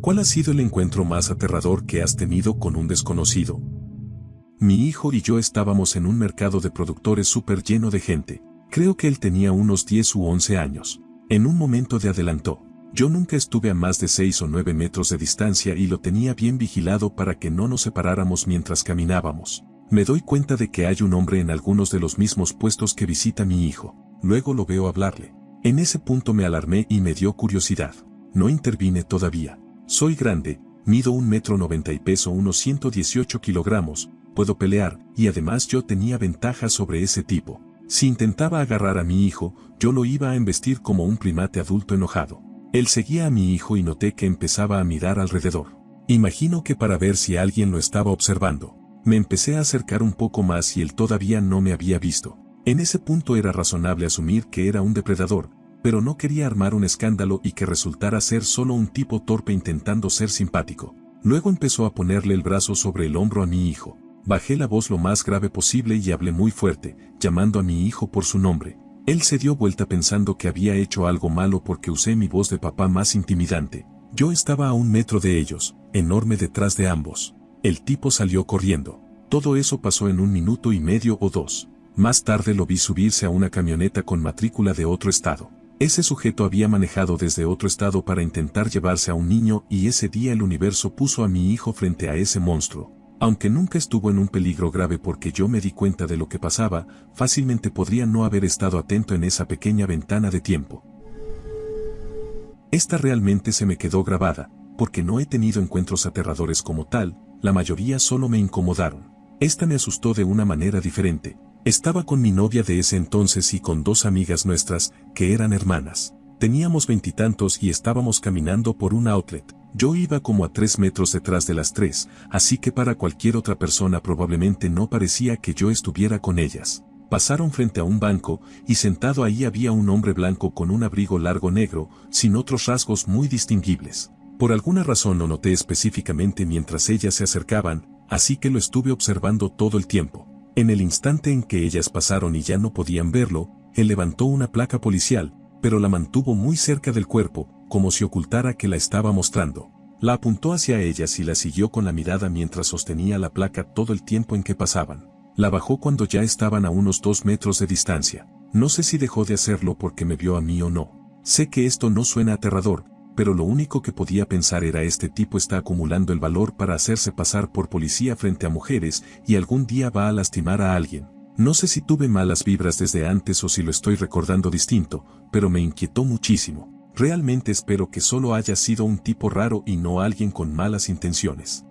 ¿Cuál ha sido el encuentro más aterrador que has tenido con un desconocido? Mi hijo y yo estábamos en un mercado de productores súper lleno de gente. Creo que él tenía unos 10 u 11 años. En un momento de adelantó. Yo nunca estuve a más de 6 o 9 metros de distancia y lo tenía bien vigilado para que no nos separáramos mientras caminábamos. Me doy cuenta de que hay un hombre en algunos de los mismos puestos que visita mi hijo. Luego lo veo hablarle. En ese punto me alarmé y me dio curiosidad. No intervine todavía. Soy grande, mido 1,90 m y peso unos 118 kilogramos, puedo pelear, y además yo tenía ventajas sobre ese tipo. Si intentaba agarrar a mi hijo, yo lo iba a embestir como un primate adulto enojado. Él seguía a mi hijo y noté que empezaba a mirar alrededor. Imagino que para ver si alguien lo estaba observando. Me empecé a acercar un poco más y él todavía no me había visto. En ese punto era razonable asumir que era un depredador, pero no quería armar un escándalo y que resultara ser solo un tipo torpe intentando ser simpático. Luego empezó a ponerle el brazo sobre el hombro a mi hijo. Bajé la voz lo más grave posible y hablé muy fuerte, llamando a mi hijo por su nombre. Él se dio vuelta pensando que había hecho algo malo porque usé mi voz de papá más intimidante. Yo estaba a 1 metro de ellos, enorme detrás de ambos. El tipo salió corriendo. Todo eso pasó en 1,5 minutos o 2. Más tarde lo vi subirse a una camioneta con matrícula de otro estado. Ese sujeto había manejado desde otro estado para intentar llevarse a un niño y ese día el universo puso a mi hijo frente a ese monstruo. Aunque nunca estuvo en un peligro grave porque yo me di cuenta de lo que pasaba, fácilmente podría no haber estado atento en esa pequeña ventana de tiempo. Esta realmente se me quedó grabada, porque no he tenido encuentros aterradores como tal, la mayoría solo me incomodaron. Esta me asustó de una manera diferente. Estaba con mi novia de ese entonces y con 2 amigas nuestras, que eran hermanas. Teníamos 20 y tantos y estábamos caminando por un outlet. Yo iba como a 3 metros detrás de las 3, así que para cualquier otra persona probablemente no parecía que yo estuviera con ellas. Pasaron frente a un banco, y sentado ahí había un hombre blanco con un abrigo largo negro, sin otros rasgos muy distinguibles. Por alguna razón lo noté específicamente mientras ellas se acercaban, así que lo estuve observando todo el tiempo. En el instante en que ellas pasaron y ya no podían verlo, él levantó una placa policial, pero la mantuvo muy cerca del cuerpo, como si ocultara que la estaba mostrando. La apuntó hacia ellas y la siguió con la mirada mientras sostenía la placa todo el tiempo en que pasaban. La bajó cuando ya estaban a unos 2 metros de distancia. No sé si dejó de hacerlo porque me vio a mí o no. Sé que esto no suena aterrador, pero lo único que podía pensar era este tipo está acumulando el valor para hacerse pasar por policía frente a mujeres y algún día va a lastimar a alguien. No sé si tuve malas vibras desde antes o si lo estoy recordando distinto, pero me inquietó muchísimo. Realmente espero que solo haya sido un tipo raro y no alguien con malas intenciones.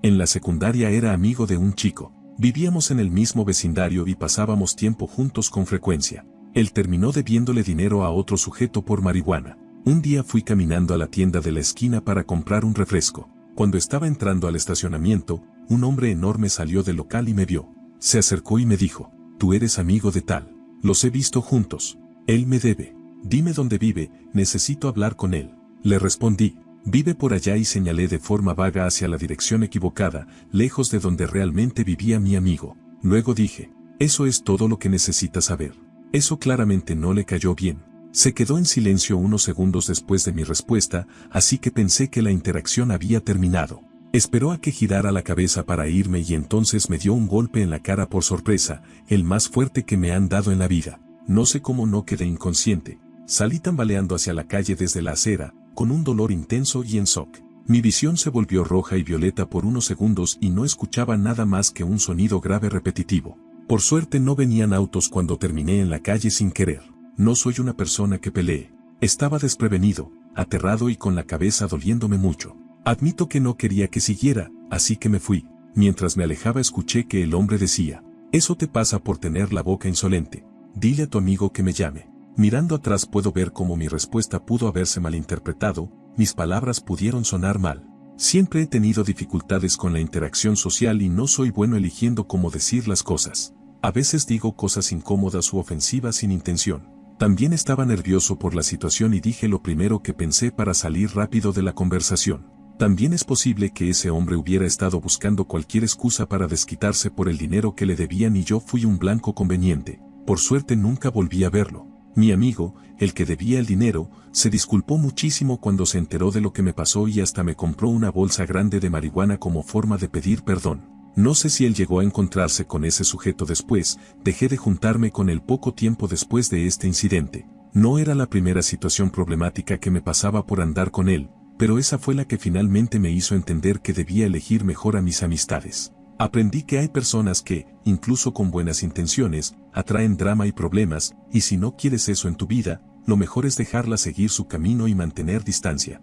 En la secundaria era amigo de un chico. Vivíamos en el mismo vecindario y pasábamos tiempo juntos con frecuencia. Él terminó debiéndole dinero a otro sujeto por marihuana. Un día fui caminando a la tienda de la esquina para comprar un refresco. Cuando estaba entrando al estacionamiento, un hombre enorme salió del local y me vio. Se acercó y me dijo, «Tú eres amigo de tal. Los he visto juntos. Él me debe. Dime dónde vive, necesito hablar con él». Le respondí, «Vive por allá» y señalé de forma vaga hacia la dirección equivocada, lejos de donde realmente vivía mi amigo. Luego dije, «Eso es todo lo que necesitas saber». Eso claramente no le cayó bien. Se quedó en silencio unos segundos después de mi respuesta, así que pensé que la interacción había terminado. Esperó a que girara la cabeza para irme y entonces me dio un golpe en la cara por sorpresa, el más fuerte que me han dado en la vida. No sé cómo no quedé inconsciente. Salí tambaleando hacia la calle desde la acera, con un dolor intenso y en shock. Mi visión se volvió roja y violeta por unos segundos y no escuchaba nada más que un sonido grave repetitivo. Por suerte no venían autos cuando terminé en la calle sin querer. No soy una persona que pelee. Estaba desprevenido, aterrado y con la cabeza doliéndome mucho. Admito que no quería que siguiera, así que me fui. Mientras me alejaba escuché que el hombre decía, «Eso te pasa por tener la boca insolente. Dile a tu amigo que me llame». Mirando atrás puedo ver cómo mi respuesta pudo haberse malinterpretado, mis palabras pudieron sonar mal. Siempre he tenido dificultades con la interacción social y no soy bueno eligiendo cómo decir las cosas. A veces digo cosas incómodas u ofensivas sin intención. También estaba nervioso por la situación y dije lo primero que pensé para salir rápido de la conversación. También es posible que ese hombre hubiera estado buscando cualquier excusa para desquitarse por el dinero que le debían y yo fui un blanco conveniente. Por suerte nunca volví a verlo. Mi amigo, el que debía el dinero, se disculpó muchísimo cuando se enteró de lo que me pasó y hasta me compró una bolsa grande de marihuana como forma de pedir perdón. No sé si él llegó a encontrarse con ese sujeto después, dejé de juntarme con él poco tiempo después de este incidente. No era la primera situación problemática que me pasaba por andar con él, pero esa fue la que finalmente me hizo entender que debía elegir mejor a mis amistades. Aprendí que hay personas que, incluso con buenas intenciones, atraen drama y problemas, y si no quieres eso en tu vida, lo mejor es dejarla seguir su camino y mantener distancia.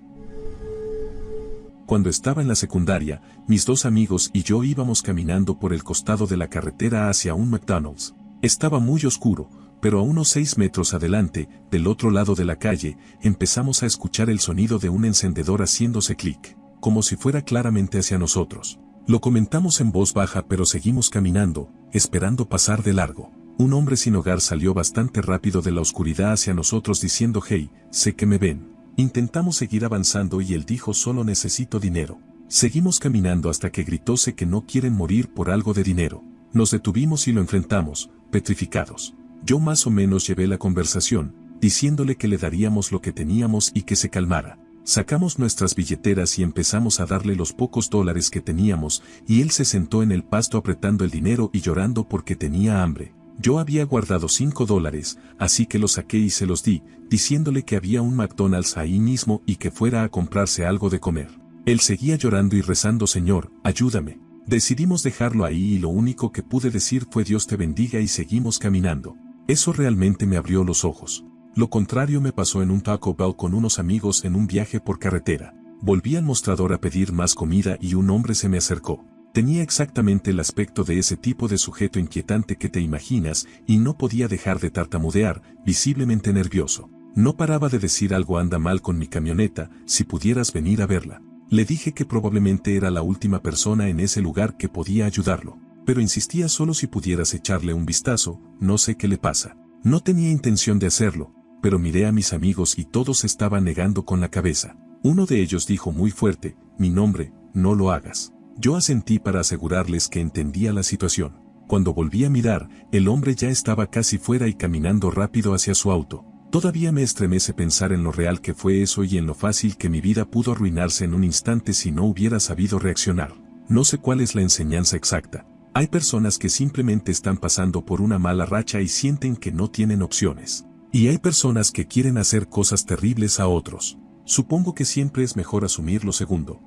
Cuando estaba en la secundaria, mis dos amigos y yo íbamos caminando por el costado de la carretera hacia un McDonald's. Estaba muy oscuro, pero a unos 6 metros adelante, del otro lado de la calle, empezamos a escuchar el sonido de un encendedor haciéndose clic, como si fuera claramente hacia nosotros. Lo comentamos en voz baja pero seguimos caminando, esperando pasar de largo. Un hombre sin hogar salió bastante rápido de la oscuridad hacia nosotros diciendo «Hey, sé que me ven». Intentamos seguir avanzando y él dijo «Solo necesito dinero». Seguimos caminando hasta que gritó «Sé que no quieren morir por algo de dinero». Nos detuvimos y lo enfrentamos, petrificados. Yo más o menos llevé la conversación, diciéndole que le daríamos lo que teníamos y que se calmara. Sacamos nuestras billeteras y empezamos a darle los pocos dólares que teníamos, y él se sentó en el pasto apretando el dinero y llorando porque tenía hambre. Yo había guardado $5, así que los saqué y se los di, diciéndole que había un McDonald's ahí mismo y que fuera a comprarse algo de comer. Él seguía llorando y rezando «Señor, ayúdame». Decidimos dejarlo ahí y lo único que pude decir fue «Dios te bendiga» y seguimos caminando. Eso realmente me abrió los ojos. Lo contrario me pasó en un Taco Bell con unos amigos en un viaje por carretera. Volví al mostrador a pedir más comida y un hombre se me acercó. Tenía exactamente el aspecto de ese tipo de sujeto inquietante que te imaginas y no podía dejar de tartamudear, visiblemente nervioso. No paraba de decir «Algo anda mal con mi camioneta, si pudieras venir a verla». Le dije que probablemente era la última persona en ese lugar que podía ayudarlo, pero insistía «Solo si pudieras echarle un vistazo, no sé qué le pasa». No tenía intención de hacerlo, pero miré a mis amigos y todos estaban negando con la cabeza. Uno de ellos dijo muy fuerte «Mi nombre, no lo hagas». Yo asentí para asegurarles que entendía la situación. Cuando volví a mirar, el hombre ya estaba casi fuera y caminando rápido hacia su auto. Todavía me estremece pensar en lo real que fue eso y en lo fácil que mi vida pudo arruinarse en un instante si no hubiera sabido reaccionar. No sé cuál es la enseñanza exacta. Hay personas que simplemente están pasando por una mala racha y sienten que no tienen opciones. Y hay personas que quieren hacer cosas terribles a otros. Supongo que siempre es mejor asumir lo segundo.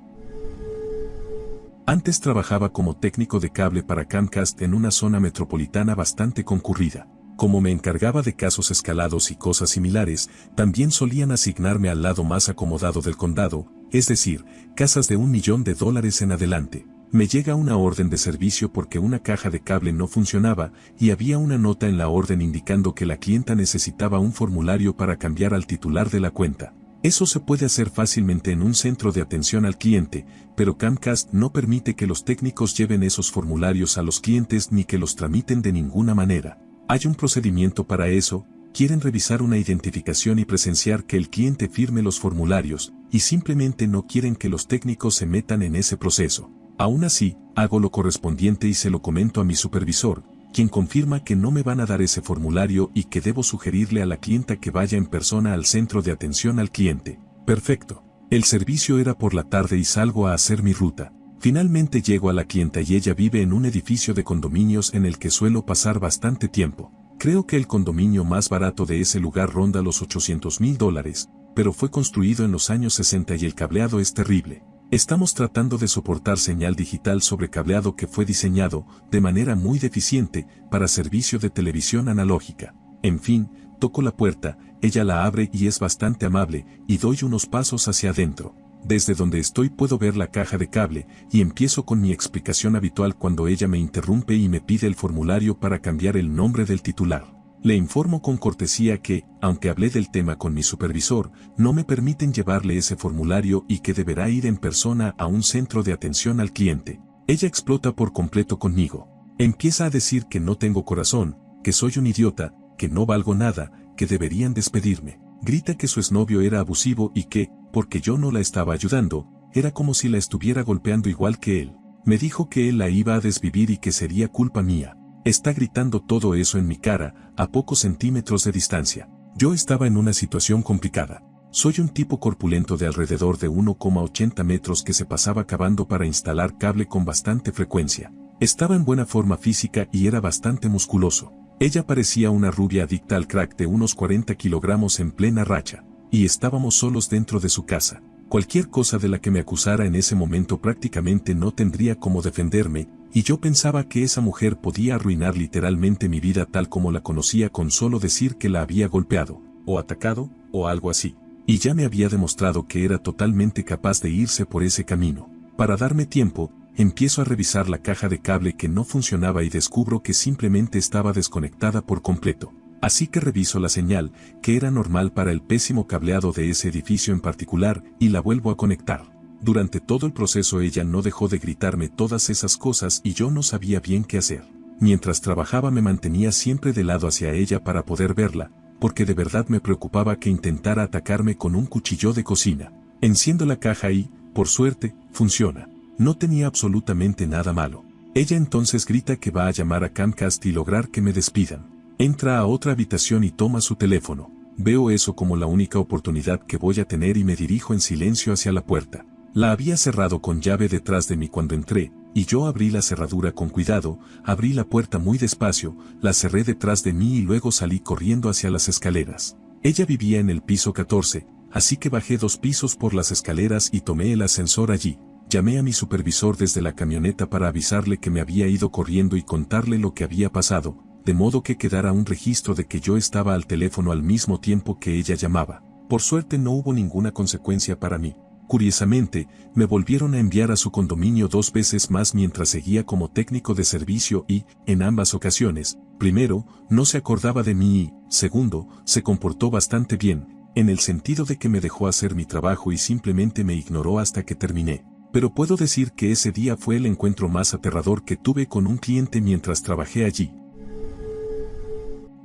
Antes trabajaba como técnico de cable para Comcast en una zona metropolitana bastante concurrida. Como me encargaba de casos escalados y cosas similares, también solían asignarme al lado más acomodado del condado, es decir, casas de $1 millón en adelante. Me llega una orden de servicio porque una caja de cable no funcionaba y había una nota en la orden indicando que la clienta necesitaba un formulario para cambiar al titular de la cuenta. Eso se puede hacer fácilmente en un centro de atención al cliente, pero Comcast no permite que los técnicos lleven esos formularios a los clientes ni que los tramiten de ninguna manera. Hay un procedimiento para eso, quieren revisar una identificación y presenciar que el cliente firme los formularios, y simplemente no quieren que los técnicos se metan en ese proceso. Aún así, hago lo correspondiente y se lo comento a mi supervisor, quien confirma que no me van a dar ese formulario y que debo sugerirle a la clienta que vaya en persona al centro de atención al cliente. Perfecto. El servicio era por la tarde y salgo a hacer mi ruta. Finalmente llego a la clienta y ella vive en un edificio de condominios en el que suelo pasar bastante tiempo. Creo que el condominio más barato de ese lugar ronda los $800,000, pero fue construido en los años 60 y el cableado es terrible. Estamos tratando de soportar señal digital sobre cableado que fue diseñado, de manera muy deficiente, para servicio de televisión analógica. En fin, toco la puerta, ella la abre y es bastante amable, y doy unos pasos hacia adentro. Desde donde estoy puedo ver la caja de cable, y empiezo con mi explicación habitual cuando ella me interrumpe y me pide el formulario para cambiar el nombre del titular. Le informo con cortesía que, aunque hablé del tema con mi supervisor, no me permiten llevarle ese formulario y que deberá ir en persona a un centro de atención al cliente. Ella explota por completo conmigo. Empieza a decir que no tengo corazón, que soy un idiota, que no valgo nada, que deberían despedirme. Grita que su exnovio era abusivo y que, porque yo no la estaba ayudando, era como si la estuviera golpeando igual que él. Me dijo que él la iba a desvivir y que sería culpa mía. Está gritando todo eso en mi cara, a pocos centímetros de distancia. Yo estaba en una situación complicada. Soy un tipo corpulento de alrededor de 1,80 metros que se pasaba cavando para instalar cable con bastante frecuencia. Estaba en buena forma física y era bastante musculoso. Ella parecía una rubia adicta al crack de unos 40 kilogramos en plena racha, y estábamos solos dentro de su casa. Cualquier cosa de la que me acusara en ese momento prácticamente no tendría cómo defenderme, y yo pensaba que esa mujer podía arruinar literalmente mi vida tal como la conocía con solo decir que la había golpeado, o atacado, o algo así. Y ya me había demostrado que era totalmente capaz de irse por ese camino. Para darme tiempo, empiezo a revisar la caja de cable que no funcionaba y descubro que simplemente estaba desconectada por completo. Así que reviso la señal, que era normal para el pésimo cableado de ese edificio en particular, y la vuelvo a conectar. Durante todo el proceso ella no dejó de gritarme todas esas cosas y yo no sabía bien qué hacer. Mientras trabajaba me mantenía siempre de lado hacia ella para poder verla, porque de verdad me preocupaba que intentara atacarme con un cuchillo de cocina. Enciendo la caja y, por suerte, funciona. No tenía absolutamente nada malo. Ella entonces grita que va a llamar a Comcast y lograr que me despidan. Entra a otra habitación y toma su teléfono. Veo eso como la única oportunidad que voy a tener y me dirijo en silencio hacia la puerta. La había cerrado con llave detrás de mí cuando entré, y yo abrí la cerradura con cuidado, abrí la puerta muy despacio, la cerré detrás de mí y luego salí corriendo hacia las escaleras. Ella vivía en el piso 14, así que bajé 2 pisos por las escaleras y tomé el ascensor allí. Llamé a mi supervisor desde la camioneta para avisarle que me había ido corriendo y contarle lo que había pasado, de modo que quedara un registro de que yo estaba al teléfono al mismo tiempo que ella llamaba. Por suerte no hubo ninguna consecuencia para mí. Curiosamente, me volvieron a enviar a su condominio 2 veces más mientras seguía como técnico de servicio y, en ambas ocasiones, primero, no se acordaba de mí y, segundo, se comportó bastante bien, en el sentido de que me dejó hacer mi trabajo y simplemente me ignoró hasta que terminé. Pero puedo decir que ese día fue el encuentro más aterrador que tuve con un cliente mientras trabajé allí.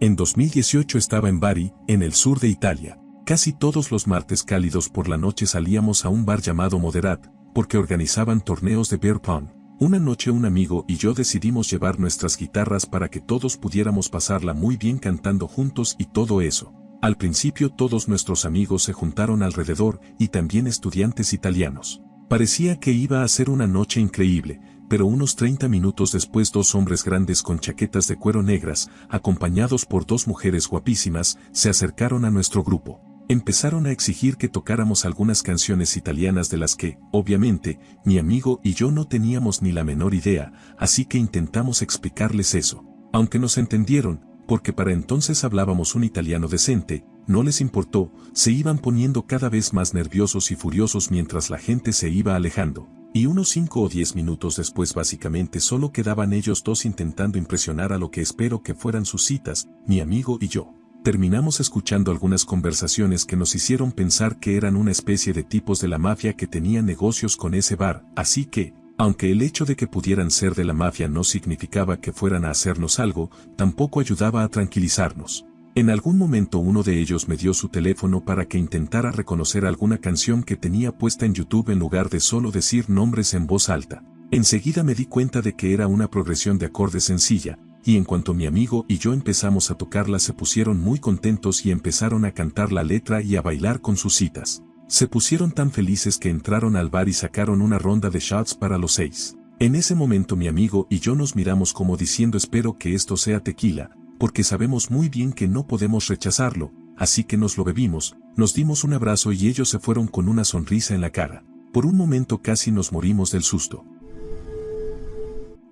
En 2018 estaba en Bari, en el sur de Italia. Casi todos los martes cálidos por la noche salíamos a un bar llamado Moderat, porque organizaban torneos de beer pong. Una noche un amigo y yo decidimos llevar nuestras guitarras para que todos pudiéramos pasarla muy bien cantando juntos y todo eso. Al principio todos nuestros amigos se juntaron alrededor y también estudiantes italianos. Parecía que iba a ser una noche increíble, pero unos 30 minutos después 2 hombres grandes con chaquetas de cuero negras, acompañados por 2 mujeres guapísimas, se acercaron a nuestro grupo. Empezaron a exigir que tocáramos algunas canciones italianas de las que, obviamente, mi amigo y yo no teníamos ni la menor idea, así que intentamos explicarles eso. Aunque nos entendieron, porque para entonces hablábamos un italiano decente, no les importó, se iban poniendo cada vez más nerviosos y furiosos mientras la gente se iba alejando. Y unos 5 o 10 minutos después básicamente solo quedaban ellos 2 intentando impresionar a lo que espero que fueran sus citas, mi amigo y yo. Terminamos escuchando algunas conversaciones que nos hicieron pensar que eran una especie de tipos de la mafia que tenían negocios con ese bar, así que, aunque el hecho de que pudieran ser de la mafia no significaba que fueran a hacernos algo, tampoco ayudaba a tranquilizarnos. En algún momento uno de ellos me dio su teléfono para que intentara reconocer alguna canción que tenía puesta en YouTube en lugar de solo decir nombres en voz alta. Enseguida me di cuenta de que era una progresión de acordes sencilla, y en cuanto mi amigo y yo empezamos a tocarla se pusieron muy contentos y empezaron a cantar la letra y a bailar con sus citas. Se pusieron tan felices que entraron al bar y sacaron una ronda de shots para los 6. En ese momento mi amigo y yo nos miramos como diciendo espero que esto sea tequila, porque sabemos muy bien que no podemos rechazarlo, así que nos lo bebimos, nos dimos un abrazo y ellos se fueron con una sonrisa en la cara. Por un momento casi nos morimos del susto.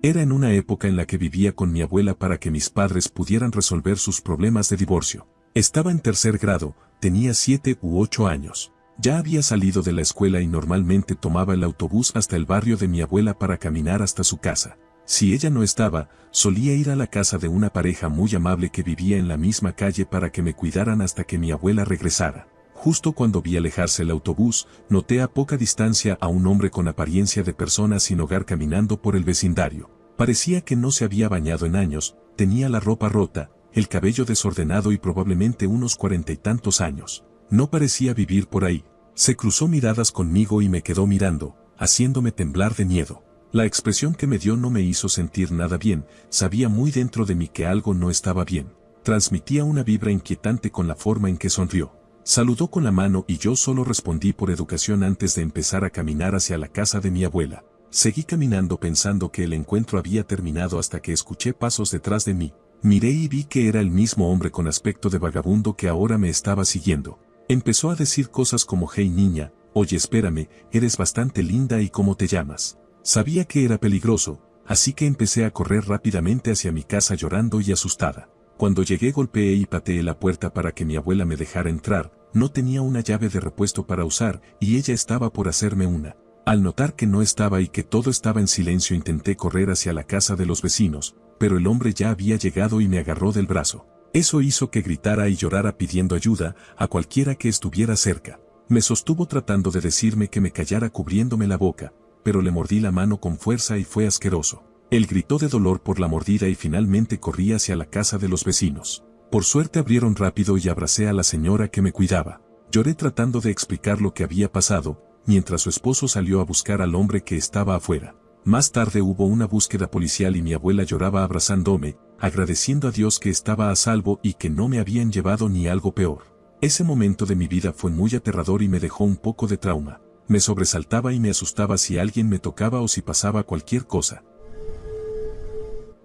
Era en una época en la que vivía con mi abuela para que mis padres pudieran resolver sus problemas de divorcio. Estaba en 3er grado, tenía 7 u 8 años. Ya había salido de la escuela y normalmente tomaba el autobús hasta el barrio de mi abuela para caminar hasta su casa. Si ella no estaba, solía ir a la casa de una pareja muy amable que vivía en la misma calle para que me cuidaran hasta que mi abuela regresara. Justo cuando vi alejarse el autobús, noté a poca distancia a un hombre con apariencia de persona sin hogar caminando por el vecindario. Parecía que no se había bañado en años, tenía la ropa rota, el cabello desordenado y probablemente unos 40 y tantos años. No parecía vivir por ahí. Se cruzó miradas conmigo y me quedó mirando, haciéndome temblar de miedo. La expresión que me dio no me hizo sentir nada bien, sabía muy dentro de mí que algo no estaba bien. Transmitía una vibra inquietante con la forma en que sonrió. Saludó con la mano y yo solo respondí por educación antes de empezar a caminar hacia la casa de mi abuela. Seguí caminando pensando que el encuentro había terminado hasta que escuché pasos detrás de mí. Miré y vi que era el mismo hombre con aspecto de vagabundo que ahora me estaba siguiendo. Empezó a decir cosas como: hey niña, oye espérame, eres bastante linda y ¿cómo te llamas? Sabía que era peligroso, así que empecé a correr rápidamente hacia mi casa llorando y asustada. Cuando llegué golpeé y pateé la puerta para que mi abuela me dejara entrar. No tenía una llave de repuesto para usar y ella estaba por hacerme una. Al notar que no estaba y que todo estaba en silencio intenté correr hacia la casa de los vecinos, pero el hombre ya había llegado y me agarró del brazo. Eso hizo que gritara y llorara pidiendo ayuda a cualquiera que estuviera cerca. Me sostuvo tratando de decirme que me callara cubriéndome la boca, pero le mordí la mano con fuerza y fue asqueroso. Él gritó de dolor por la mordida y finalmente corrí hacia la casa de los vecinos. Por suerte abrieron rápido y abracé a la señora que me cuidaba. Lloré tratando de explicar lo que había pasado, mientras su esposo salió a buscar al hombre que estaba afuera. Más tarde hubo una búsqueda policial y mi abuela lloraba abrazándome, agradeciendo a Dios que estaba a salvo y que no me habían llevado ni algo peor. Ese momento de mi vida fue muy aterrador y me dejó un poco de trauma. Me sobresaltaba y me asustaba si alguien me tocaba o si pasaba cualquier cosa.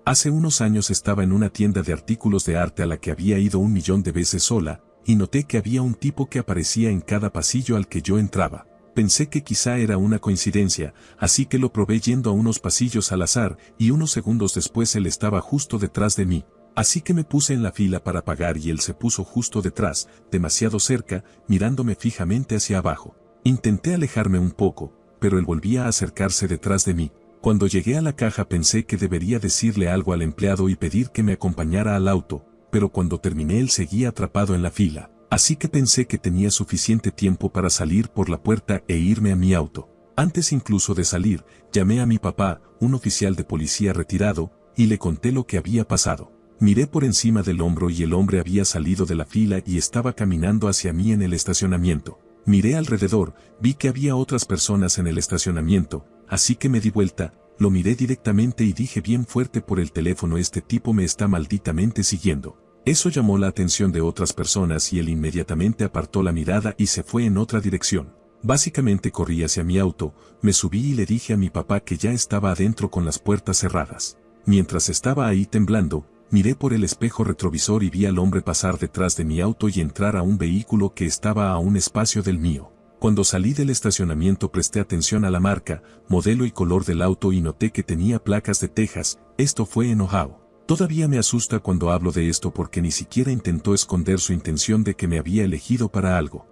Hace unos años estaba en una tienda de artículos de arte a la que había ido 1.000.000 de veces sola, y noté que había un tipo que aparecía en cada pasillo al que yo entraba. Pensé que quizá era una coincidencia, así que lo probé yendo a unos pasillos al azar, y unos segundos después él estaba justo detrás de mí. Así que me puse en la fila para pagar y él se puso justo detrás, demasiado cerca, mirándome fijamente hacia abajo. Intenté alejarme un poco, pero él volvía a acercarse detrás de mí. Cuando llegué a la caja pensé que debería decirle algo al empleado y pedir que me acompañara al auto, pero cuando terminé él seguía atrapado en la fila, así que pensé que tenía suficiente tiempo para salir por la puerta e irme a mi auto. Antes incluso de salir, llamé a mi papá, un oficial de policía retirado, y le conté lo que había pasado. Miré por encima del hombro y el hombre había salido de la fila y estaba caminando hacia mí en el estacionamiento. Miré alrededor, vi que había otras personas en el estacionamiento, así que me di vuelta, lo miré directamente y dije bien fuerte por el teléfono: este tipo me está malditamente siguiendo. Eso llamó la atención de otras personas y él inmediatamente apartó la mirada y se fue en otra dirección. Básicamente corrí hacia mi auto, me subí y le dije a mi papá que ya estaba adentro con las puertas cerradas. Mientras estaba ahí temblando, miré por el espejo retrovisor y vi al hombre pasar detrás de mi auto y entrar a un vehículo que estaba a un espacio del mío. Cuando salí del estacionamiento presté atención a la marca, modelo y color del auto y noté que tenía placas de Texas. Esto fue en Ohio. Todavía me asusta cuando hablo de esto porque ni siquiera intentó esconder su intención de que me había elegido para algo.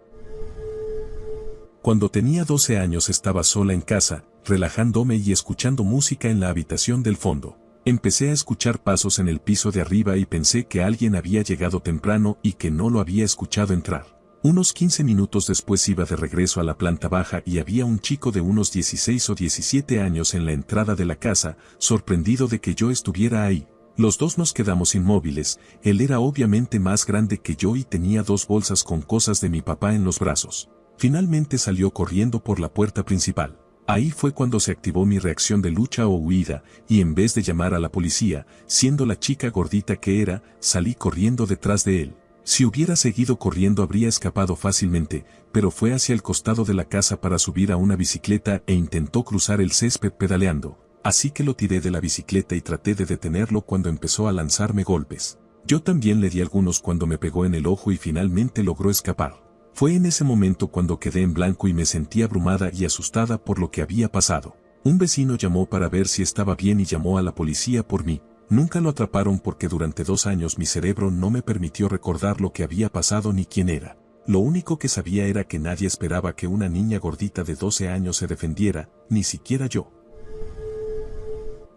Cuando tenía 12 años estaba sola en casa, relajándome y escuchando música en la habitación del fondo. Empecé a escuchar pasos en el piso de arriba y pensé que alguien había llegado temprano y que no lo había escuchado entrar. Unos 15 minutos después iba de regreso a la planta baja y había un chico de unos 16 o 17 años en la entrada de la casa, sorprendido de que yo estuviera ahí. Los dos nos quedamos inmóviles. Él era obviamente más grande que yo y tenía 2 bolsas con cosas de mi papá en los brazos. Finalmente salió corriendo por la puerta principal. Ahí fue cuando se activó mi reacción de lucha o huida, y en vez de llamar a la policía, siendo la chica gordita que era, salí corriendo detrás de él. Si hubiera seguido corriendo habría escapado fácilmente, pero fue hacia el costado de la casa para subir a una bicicleta e intentó cruzar el césped pedaleando. Así que lo tiré de la bicicleta y traté de detenerlo cuando empezó a lanzarme golpes. Yo también le di algunos cuando me pegó en el ojo y finalmente logró escapar. Fue en ese momento cuando quedé en blanco y me sentí abrumada y asustada por lo que había pasado. Un vecino llamó para ver si estaba bien y llamó a la policía por mí. Nunca lo atraparon porque durante 2 años mi cerebro no me permitió recordar lo que había pasado ni quién era. Lo único que sabía era que nadie esperaba que una niña gordita de 12 años se defendiera, ni siquiera yo.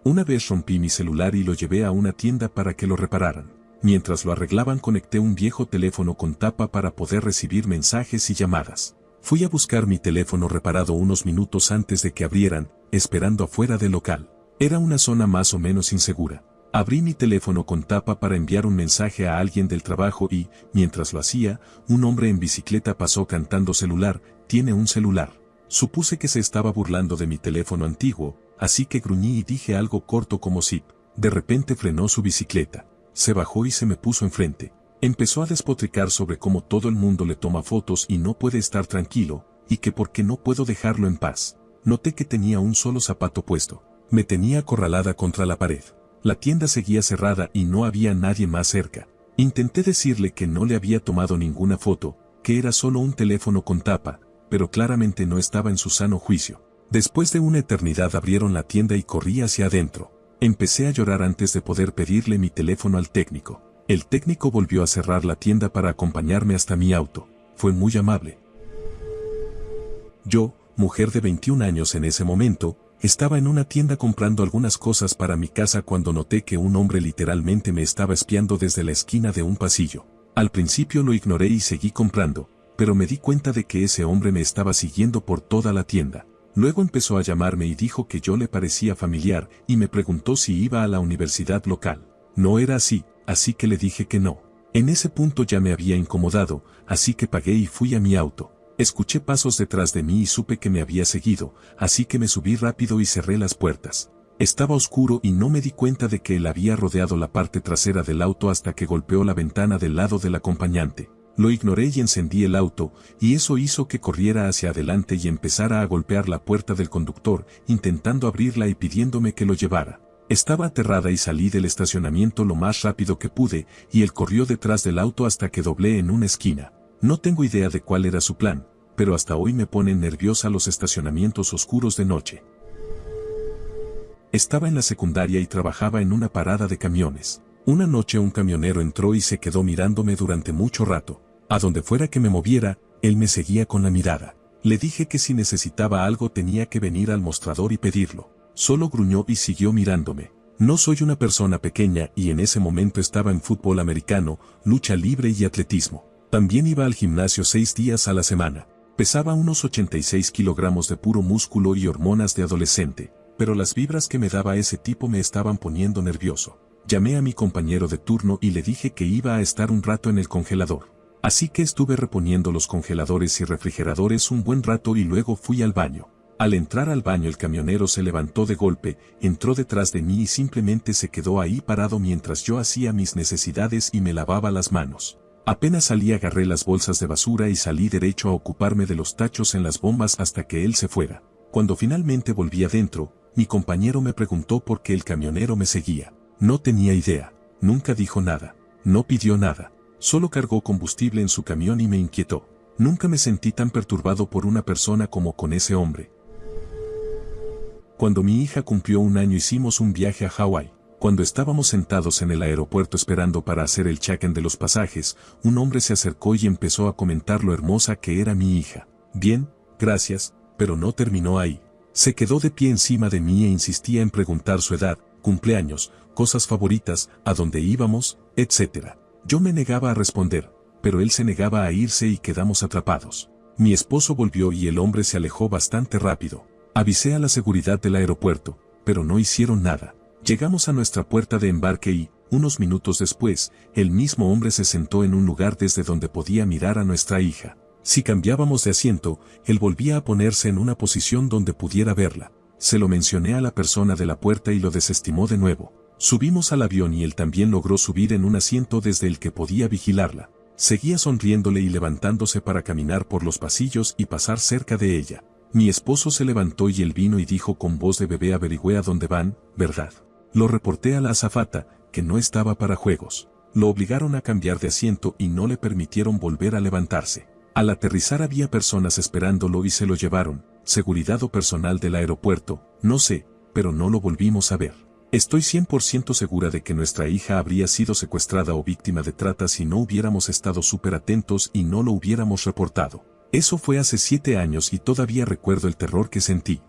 Una vez rompí mi celular y lo llevé a una tienda para que lo repararan. Mientras lo arreglaban conecté un viejo teléfono con tapa para poder recibir mensajes y llamadas. Fui a buscar mi teléfono reparado unos minutos antes de que abrieran, esperando afuera del local. Era una zona más o menos insegura. Abrí mi teléfono con tapa para enviar un mensaje a alguien del trabajo y, mientras lo hacía, un hombre en bicicleta pasó cantando celular, tiene un celular. Supuse que se estaba burlando de mi teléfono antiguo, así que gruñí y dije algo corto como zip. De repente frenó su bicicleta. Se bajó y se me puso enfrente. Empezó a despotricar sobre cómo todo el mundo le toma fotos y no puede estar tranquilo, y que por qué no puedo dejarlo en paz. Noté que tenía un solo zapato puesto. Me tenía acorralada contra la pared. La tienda seguía cerrada y no había nadie más cerca. Intenté decirle que no le había tomado ninguna foto, que era solo un teléfono con tapa, pero claramente no estaba en su sano juicio. Después de una eternidad abrieron la tienda y corrí hacia adentro. Empecé a llorar antes de poder pedirle mi teléfono al técnico. El técnico volvió a cerrar la tienda para acompañarme hasta mi auto. Fue muy amable. Yo, mujer de 21 años en ese momento, estaba en una tienda comprando algunas cosas para mi casa cuando noté que un hombre literalmente me estaba espiando desde la esquina de un pasillo. Al principio lo ignoré y seguí comprando, pero me di cuenta de que ese hombre me estaba siguiendo por toda la tienda. Luego empezó a llamarme y dijo que yo le parecía familiar y me preguntó si iba a la universidad local. No era así que le dije que no. En ese punto ya me había incomodado, así que pagué y fui a mi auto. Escuché pasos detrás de mí y supe que me había seguido, así que me subí rápido y cerré las puertas. Estaba oscuro y no me di cuenta de que él había rodeado la parte trasera del auto hasta que golpeó la ventana del lado del acompañante. Lo ignoré y encendí el auto, y eso hizo que corriera hacia adelante y empezara a golpear la puerta del conductor, intentando abrirla y pidiéndome que lo llevara. Estaba aterrada y salí del estacionamiento lo más rápido que pude, y él corrió detrás del auto hasta que doblé en una esquina. No tengo idea de cuál era su plan, pero hasta hoy me ponen nerviosa los estacionamientos oscuros de noche. Estaba en la secundaria y trabajaba en una parada de camiones. Una noche un camionero entró y se quedó mirándome durante mucho rato. A donde fuera que me moviera, él me seguía con la mirada. Le dije que si necesitaba algo tenía que venir al mostrador y pedirlo. Solo gruñó y siguió mirándome. No soy una persona pequeña y en ese momento estaba en fútbol americano, lucha libre y atletismo. También iba al gimnasio 6 días a la semana. Pesaba unos 86 kilogramos de puro músculo y hormonas de adolescente, pero las vibras que me daba ese tipo me estaban poniendo nervioso. Llamé a mi compañero de turno y le dije que iba a estar un rato en el congelador. Así que estuve reponiendo los congeladores y refrigeradores un buen rato y luego fui al baño. Al entrar al baño el camionero se levantó de golpe, entró detrás de mí y simplemente se quedó ahí parado mientras yo hacía mis necesidades y me lavaba las manos. Apenas salí agarré las bolsas de basura y salí derecho a ocuparme de los tachos en las bombas hasta que él se fuera. Cuando finalmente volví adentro, mi compañero me preguntó por qué el camionero me seguía. No tenía idea, nunca dijo nada, no pidió nada, solo cargó combustible en su camión y me inquietó. Nunca me sentí tan perturbado por una persona como con ese hombre. Cuando mi hija cumplió 1 año hicimos un viaje a Hawái. Cuando estábamos sentados en el aeropuerto esperando para hacer el check-in de los pasajes, un hombre se acercó y empezó a comentar lo hermosa que era mi hija. Bien, gracias, pero no terminó ahí. Se quedó de pie encima de mí e insistía en preguntar su edad, cumpleaños, cosas favoritas, a dónde íbamos, etc. Yo me negaba a responder, pero él se negaba a irse y quedamos atrapados. Mi esposo volvió y el hombre se alejó bastante rápido. Avisé a la seguridad del aeropuerto, pero no hicieron nada. Llegamos a nuestra puerta de embarque y, unos minutos después, el mismo hombre se sentó en un lugar desde donde podía mirar a nuestra hija. Si cambiábamos de asiento, él volvía a ponerse en una posición donde pudiera verla. Se lo mencioné a la persona de la puerta y lo desestimó de nuevo. Subimos al avión y él también logró subir en un asiento desde el que podía vigilarla. Seguía sonriéndole y levantándose para caminar por los pasillos y pasar cerca de ella. Mi esposo se levantó y él vino y dijo con voz de bebé: averigüé a dónde van, ¿verdad? Lo reporté a la azafata, que no estaba para juegos. Lo obligaron a cambiar de asiento y no le permitieron volver a levantarse. Al aterrizar había personas esperándolo y se lo llevaron, seguridad o personal del aeropuerto, no sé, pero no lo volvimos a ver. Estoy 100% segura de que nuestra hija habría sido secuestrada o víctima de trata si no hubiéramos estado súper atentos y no lo hubiéramos reportado. Eso fue hace 7 años y todavía recuerdo el terror que sentí.